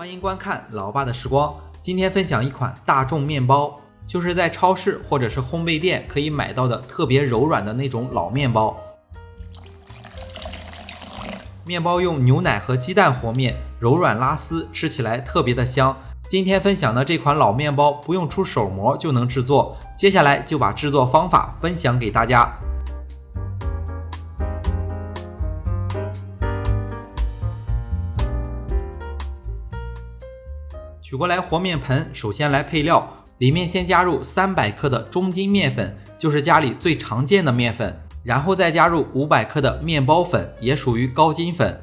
欢迎观看老爸的时光。今天分享一款大众面包，就是在超市或者是烘焙店可以买到的特别柔软的那种老面包。面包用牛奶和鸡蛋和面，柔软拉丝，吃起来特别的香。今天分享的这款老面包不用出手模就能制作，接下来就把制作方法分享给大家。取过来和面盆，首先来配料，里面先加入300克的中筋面粉，就是家里最常见的面粉，然后再加入500克的面包粉，也属于高筋粉，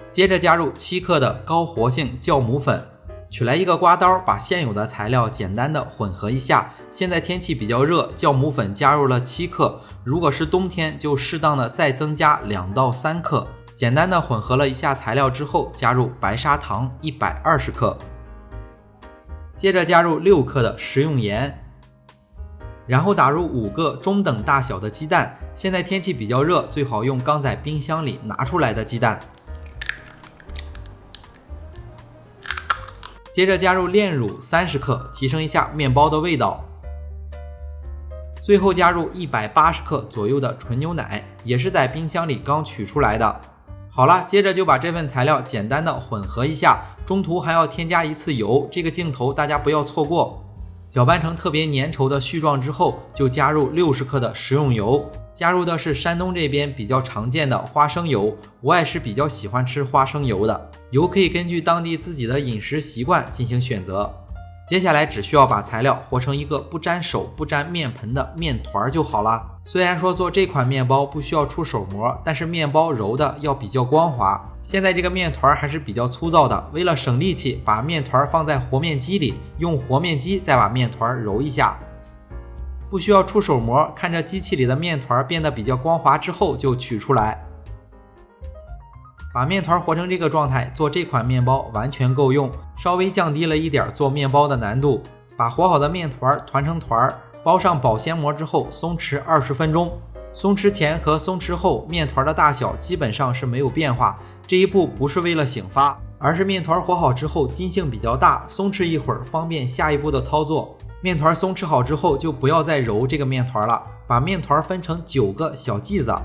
接着加入7克的高活性酵母粉。取来一个刮刀，把现有的材料简单的混合一下。现在天气比较热，酵母粉加入了7克，如果是冬天就适当的再增加2到3克。简单的混合了一下材料之后，加入白砂糖120克，接着加入6克的食用盐，然后打入5个中等大小的鸡蛋。现在天气比较热，最好用刚在冰箱里拿出来的鸡蛋。接着加入炼乳30克，提升一下面包的味道。最后加入180克左右的纯牛奶，也是在冰箱里刚取出来的。好了，接着就把这份材料简单的混合一下，中途还要添加1次油，这个镜头大家不要错过。搅拌成特别粘稠的絮状之后，就加入60克的食用油，加入的是山东这边比较常见的花生油，我也是比较喜欢吃花生油的，油可以根据当地自己的饮食习惯进行选择。接下来只需要把材料和成一个不沾手不沾面盆的面团就好了。虽然说做这款面包不需要出手模，但是面包揉的要比较光滑。现在这个面团还是比较粗糙的，为了省力气，把面团放在和面机里，用和面机再把面团揉一下。不需要出手模，看着机器里的面团变得比较光滑之后就取出来。把面团和成这个状态，做这款面包完全够用，稍微降低了一点做面包的难度。把和好的面团团成团，包上保鲜膜之后松弛20分钟。松弛前和松弛后面团的大小基本上是没有变化，这一步不是为了醒发，而是面团和好之后筋性比较大，松弛一会儿方便下一步的操作。面团松弛好之后就不要再揉这个面团了，把面团分成9个小剂子。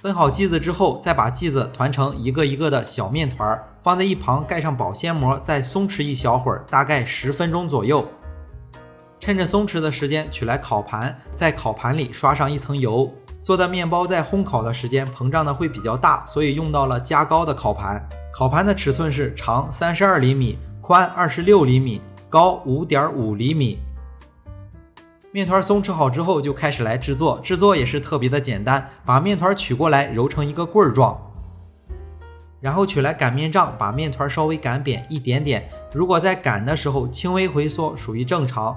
分好剂子之后，再把剂子团成一个一个的小面团，放在一旁，盖上保鲜膜，再松弛一小会儿，大概10分钟左右。趁着松弛的时间，取来烤盘，在烤盘里刷上一层油。做的面包在烘烤的时间膨胀的会比较大，所以用到了加高的烤盘。烤盘的尺寸是长32厘米，宽26厘米，高5.5厘米。面团松弛好之后就开始来制作，制作也是特别的简单，把面团取过来揉成一个棍儿状，然后取来擀面杖，把面团稍微擀扁一点点，如果在擀的时候轻微回缩属于正常。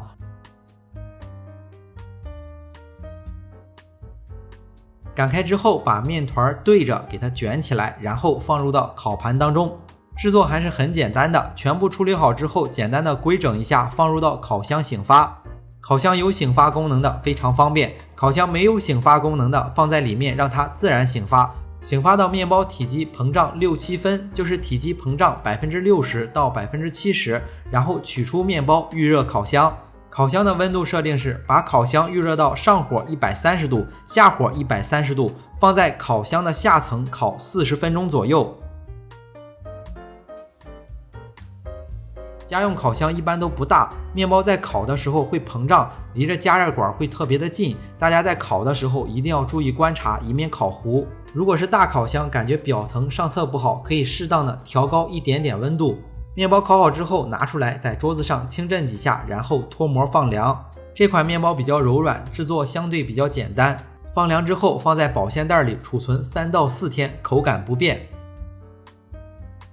擀开之后把面团对着给它卷起来，然后放入到烤盘当中。制作还是很简单的，全部处理好之后简单的规整一下，放入到烤箱醒发。烤箱有醒发功能的非常方便，烤箱没有醒发功能的放在里面让它自然醒发，醒发到面包体积膨胀6-7分，就是体积膨胀60%到70%，然后取出面包预热烤箱。烤箱的温度设定是把烤箱预热到上火130度，下火130度，放在烤箱的下层烤40分钟左右。家用烤箱一般都不大，面包在烤的时候会膨胀，离着加热管会特别的近，大家在烤的时候一定要注意观察，以免烤糊。如果是大烤箱，感觉表层上色不好，可以适当的调高一点点温度。面包烤好之后拿出来，在桌子上轻震几下，然后脱模放凉。这款面包比较柔软，制作相对比较简单，放凉之后放在保鲜袋里储存3到4天，口感不变。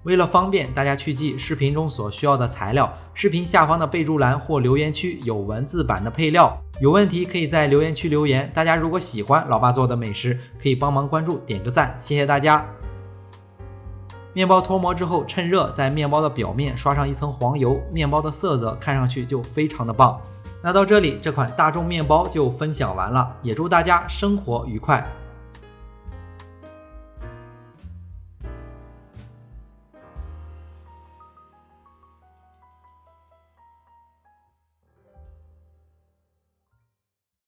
为了方便大家去记视频中所需要的材料，视频下方的备注栏或留言区有文字版的配料，有问题可以在留言区留言。大家如果喜欢老爸做的美食，可以帮忙关注点个赞，谢谢大家。面包脱模之后，趁热在面包的表面刷上一层黄油，面包的色泽看上去就非常的棒。那到这里，这款大众面包就分享完了，也祝大家生活愉快。